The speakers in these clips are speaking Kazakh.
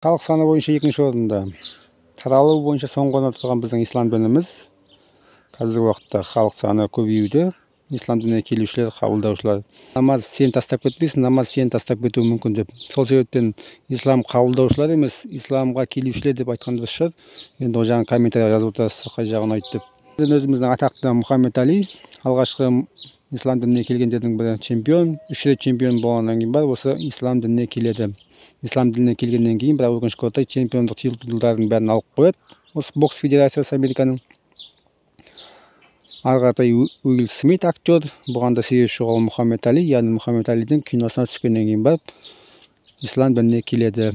Халық саны бойынша екінші орында. Таралу бойынша соңғы орында тұрған біздің ислам дініміз. Қазіргі уақытта халық саны көбеюде. Ислам дініне келушілер, қабылдаушылар. Намаз сен тастап кетпейсің, намаз сені тастап кетуі мүмкін деп. Сол себептен ислам қабылдаушылар емес, исламға келушілер деп айтқан дұрыс шығар. Енді ол жағын комментарий жазып отырасыз, қай жағын айтты деп. Өзіміздің атақты Мұхаммед Али, алғашқы ислам дініне келгендердің бірі чемпион, 3 рет чемпион болғаннан кейін бар, осы ислам дініне келеді. Ислам дініне келгеннен кейін, бірақ өкінішке орай чемпиондық титулдардың бәрін алып қояды. Осы бокс федерациясы Американың. Ары қаратай Уилл Смит актер, бұған да себепші ол Мұхаммед Али, яғни Мұхаммед Алидің киносына түскеннен кейін барып, ислам дініне келеді.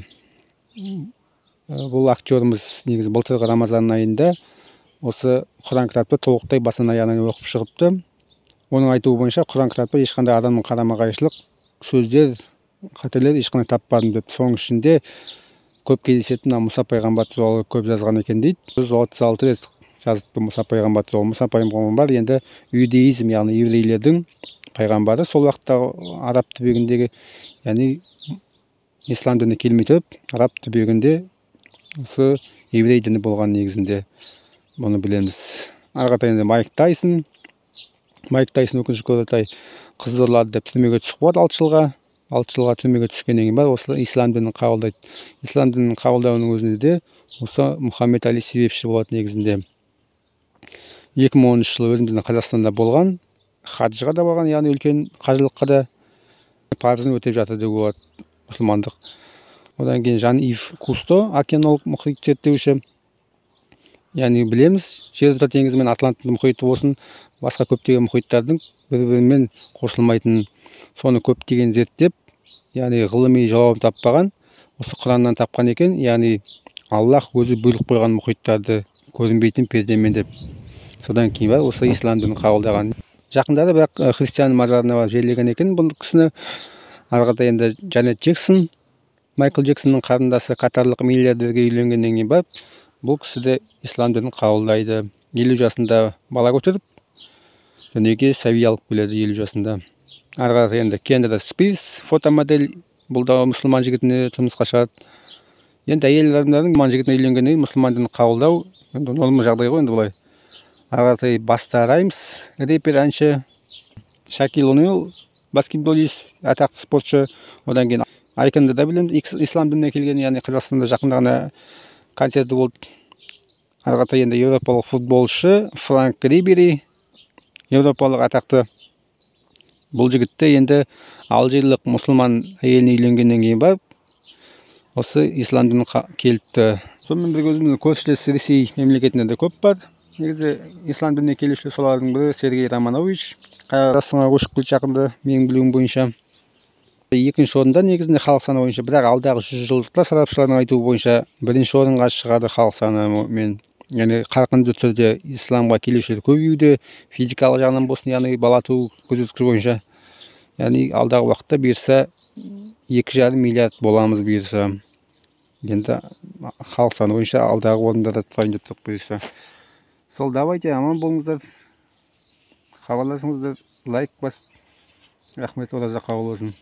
Бұл актеріміз негізі былтырғы Рамазан айында осы Құран кітапты толықтай басынан аяғына оқып шығыпты. Оның айтуы бойынша Құран кітапта ешқандай адамның қарама-қайшылық сөздер, қателер ешқандай таппадым деп. Соның ішінде көп кездесетін Мұса пайғамбар туралы көп жазған екен дейді. 136 рет жазыпты Мұса пайғамбар туралы. Мұса пайғамбар енді иудаизм, яғни еврейлердің пайғамбары. Сол уақытта араб түбегіндегі, яғни ислам діні келмей тұрып, араб түбегінде осы еврей діні болған негізінде. Бұны білеміз. Ары қаратай енді Майк Тайсон өкінішке орай қыз ұрлады деп түрмеге түсіп қалады 6 жылға. 6 жылға түрмеге түскеннен кейін бар, осы ислам дінін қабылдайды. Ислам дінін қабылдауының өзінде де осы Мұхаммед Али себепші болады негізінде. 2013 жылы өзіміздің Қазақстанда болған, хаджға да барған, яғни үлкен қажылыққа да парызын өтеп жатыр деуге болады, мұсылмандық. Одан кейін Жан-Ив Кусто, океанолог, мұхит зерттеуші. Яғни білеміз, Жерорта теңізі мен Атлант мұхиты болсын, басқа көптеген мұхиттардың бір-бірімен қосылмайтынын, соны көптеген зерттеп, яғни ғылыми жауап таппаған, осы Құраннан тапқан екен, яғни Аллах өзі бөліп қойған мұхиттарды көрінбейтін пердемен деп. Содан кейін бар, осы ислам дінін қабылдаған. Жақындары бірақ христиан мазарына барып жерлеген екен бұл кісіні. Ары қаратай енді Джанет Джексон, Майкл Джексонның қарындасы катарлық миллиардерге үйленгеннен кейін барып, бұл кісі де ислам дінін қабылдайды. 50 жасында бала көтеріп, дүниеге сәби алып келеді 50 жасында. Ары қаратай енді Кендра Спирс, фотомодель, бұл да мұсылман жігітіне тұрмысқа шығады. Енді әйел адамдардың мұсылман жігітіне үйленгеннен мұсылман дінін қабылдау енді норма жағдай ғой енді былай. Ары қаратай Баста Раймс, рэпер, әнші, Шакил О'Нил, баскетболист, атақты спортшы. Одан кейін Айконды да білеміз, ислам дініне келген, яғни Қазақстанда жақында ғана концерті болды. Ары қаратай енді еуропалық футболшы Франк Рибери, еуропалық атақты. Бұл жігітті енді алжирлік мұсылман әйеліне үйленгеннен кейін барып, осы ислам дінін келіпті. Сонымен бірге өзіміздің көршілес Ресей мемлекетінде де көп бар. Негізі ислам дініне келушілер солардың бірі Сергей Романович. Қазақстанға көшіп келді жақында, менің білуім бойынша. Екінші орында негізінде халық саны бойынша, бірақ алдағы 100 жылдықта сарапшылардың айтуы бойынша бірінші орынға шығады халық саны мен. Яғни қарқынды түрде исламға келушілер көбеюде, физикалық жағынан болсын, яғни бала туу көрсеткіші бойынша. Яғни алдағы уақытта бұйырса 2,5 миллиард боламыз бұйырса. Енді халық саны бойынша алдағы орындарда тұрайын деп тұрып бұйырса. Сол, давайте, аман болыңыздар. Хабарласыңыздар, лайк басып. Рахмет, ораза қабыл болсын.